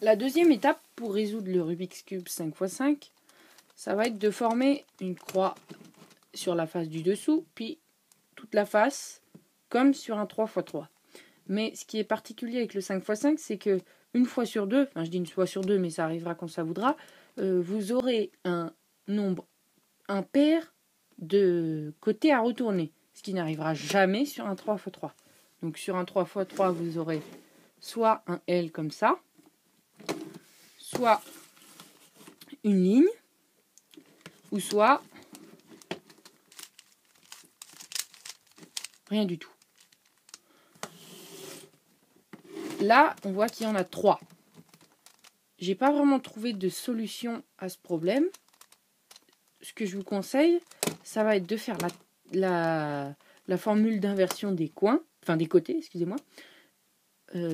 La deuxième étape pour résoudre le Rubik's Cube 5×5, ça va être de former une croix sur la face du dessous, puis toute la face, comme sur un 3×3. Mais ce qui est particulier avec le 5×5, c'est que une fois sur deux, enfin je dis une fois sur deux, mais ça arrivera quand ça voudra, vous aurez un nombre impair de côté à retourner, ce qui n'arrivera jamais sur un 3×3. Donc sur un 3×3, vous aurez soit un L comme ça, soit une ligne, ou soit rien du tout. Là, on voit qu'il y en a 3. J'ai pas vraiment trouvé de solution à ce problème. Ce que je vous conseille, ça va être de faire la formule d'inversion des coins, enfin des côtés, excusez-moi,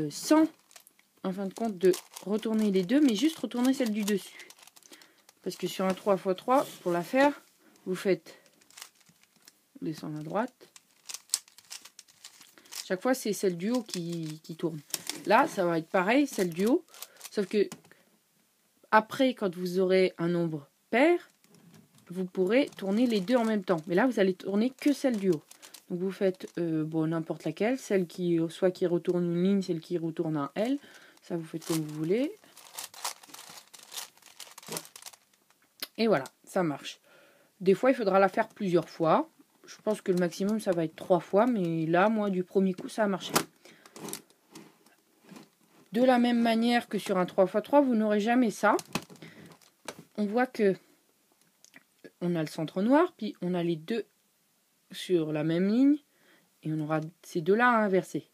sans, en fin de compte, de retourner les deux, mais juste retourner celle du dessus. Parce que sur un 3×3, pour la faire, vous faites descendre à droite. Chaque fois, c'est celle du haut qui tourne. Là, ça va être pareil, celle du haut. Sauf que après, quand vous aurez un nombre pair, vous pourrez tourner les deux en même temps. Mais là, vous allez tourner que celle du haut. Donc vous faites bon, n'importe laquelle. Celle qui, soit qui retourne une ligne, celle qui retourne un L. Ça, vous faites comme vous voulez. Et voilà, ça marche. Des fois, il faudra la faire plusieurs fois. Je pense que le maximum, ça va être 3 fois. Mais là, moi, du premier coup, ça a marché. De la même manière que sur un 3×3, vous n'aurez jamais ça. On voit que on a le centre noir, puis on a les deux sur la même ligne, et on aura ces deux-là à inverser.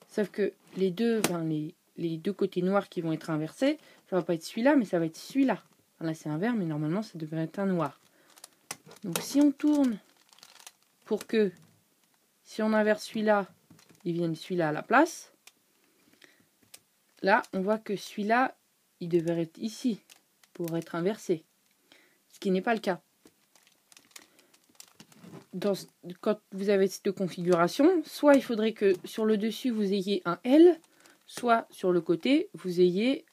Sauf que les deux, enfin, les deux côtés noirs qui vont être inversés, ça va pas être celui-là, mais ça va être celui-là. Enfin, là, c'est un vert, mais normalement, ça devrait être un noir. Donc, si on tourne pour que, si on inverse celui-là, il vienne celui-là à la place, là, on voit que celui-là, il devrait être ici pour être inversé. Ce qui n'est pas le cas. Quand vous avez cette configuration, soit il faudrait que sur le dessus, vous ayez un L, soit sur le côté, vous ayez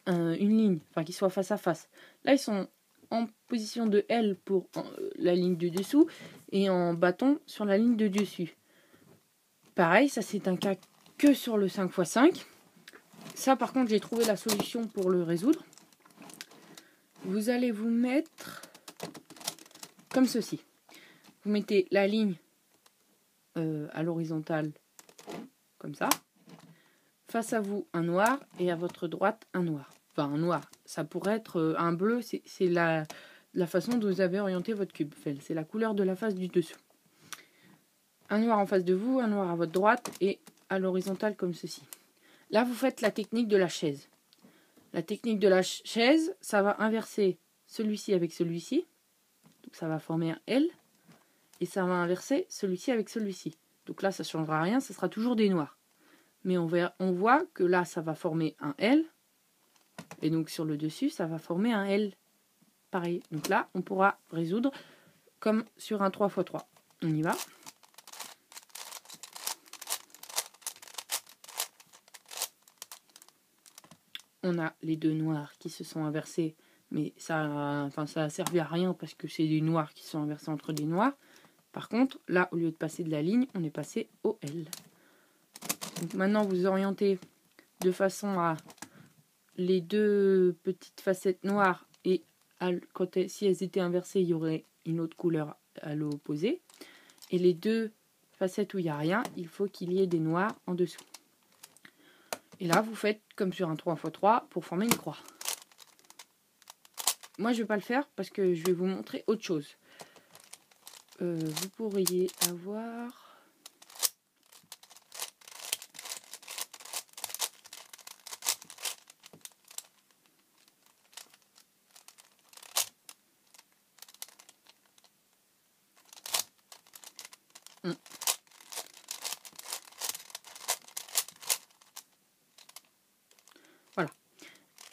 une ligne, enfin qui soit face à face. Là, ils sont en position de L pour la ligne de dessous et en bâton sur la ligne de dessus. Pareil, ça c'est un cas que sur le 5×5. Ça, par contre, j'ai trouvé la solution pour le résoudre. Vous allez vous mettre comme ceci. Vous mettez la ligne à l'horizontale, comme ça. Face à vous, un noir, et à votre droite, un noir. Enfin, un noir. Ça pourrait être un bleu, c'est la façon dont vous avez orienté votre cube. C'est la couleur de la face du dessous. Un noir en face de vous, un noir à votre droite, et à l'horizontale, comme ceci. Là, vous faites la technique de la chaise. La technique de la chaise, ça va inverser celui-ci avec celui-ci. Donc, ça va former un L. Et ça va inverser celui-ci avec celui-ci. Donc là, ça ne changera rien, ça sera toujours des noirs. Mais on voit que là, ça va former un L. Et donc sur le dessus, ça va former un L. Pareil. Donc là, on pourra résoudre comme sur un 3×3. On y va. On a les deux noirs qui se sont inversés. Mais ça a servi à rien parce que c'est des noirs qui sont inversés entre des noirs. Par contre, là, au lieu de passer de la ligne, on est passé au L. Donc maintenant, vous orientez de façon à les deux petites facettes noires et si elles étaient inversées, il y aurait une autre couleur à l'opposé. Et les deux facettes où il n'y a rien, il faut qu'il y ait des noirs en dessous. Et là, vous faites comme sur un 3×3 pour former une croix. Moi, je ne vais pas le faire parce que je vais vous montrer autre chose. Vous pourriez avoir... Voilà.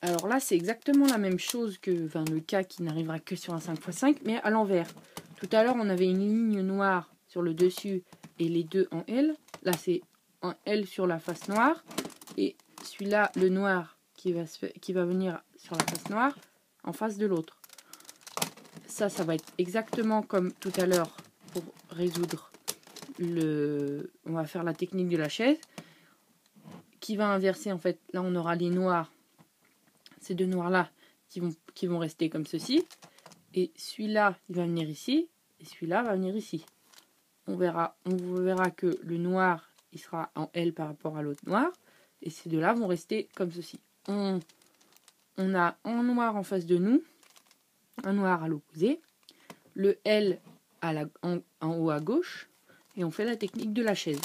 Alors là, c'est exactement la même chose que le cas qui n'arrivera que sur un 5×5, mais à l'envers. Tout à l'heure, on avait une ligne noire sur le dessus et les deux en L. Là, c'est un L sur la face noire. Et celui-là, le noir qui va venir sur la face noire en face de l'autre. Ça va être exactement comme tout à l'heure pour résoudre on va faire la technique de la chaise qui va inverser en fait. Là on aura les noirs, ces deux noirs là qui vont rester comme ceci, et celui-là il va venir ici et celui-là va venir ici. On verra que le noir il sera en L par rapport à l'autre noir, et ces deux là vont rester comme ceci. On a un noir en face de nous, un noir à l'opposé, le L en haut à gauche, et on fait la technique de la chaise.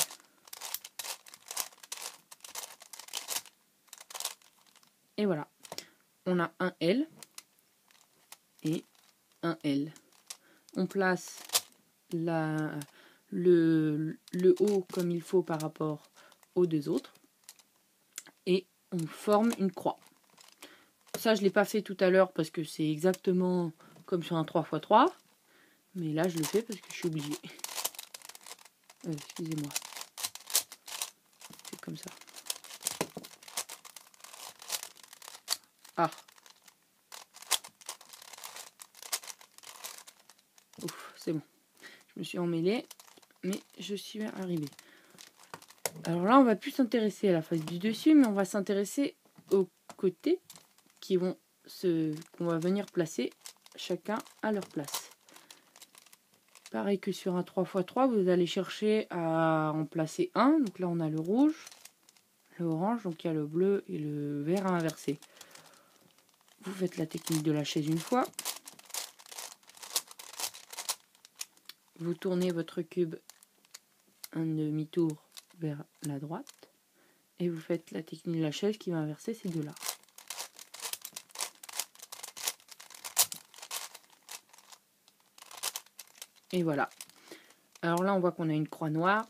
Et voilà, on a un L et un L. On place le haut comme il faut par rapport aux deux autres, et on forme une croix. Ça, je ne l'ai pas fait tout à l'heure parce que c'est exactement comme sur un 3x3. Mais là, je le fais parce que je suis obligée. Excusez-moi. C'est comme ça. Ah. Ouf, c'est bon. Je me suis emmêlée, mais je suis arrivée. Alors là, on va plus s'intéresser à la face du dessus, mais on va s'intéresser aux côtés qu'on va venir placer chacun à leur place. Pareil que sur un 3x3, vous allez chercher à en placer un. Donc là, on a le rouge, le orange, donc il y a le bleu et le vert à inverser. Vous faites la technique de la chaise une fois. Vous tournez votre cube un demi-tour vers la droite. Et vous faites la technique de la chaise qui va inverser ces deux-là. Et voilà. Alors là, on voit qu'on a une croix noire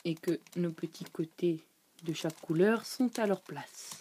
et que nos petits côtés de chaque couleur sont à leur place.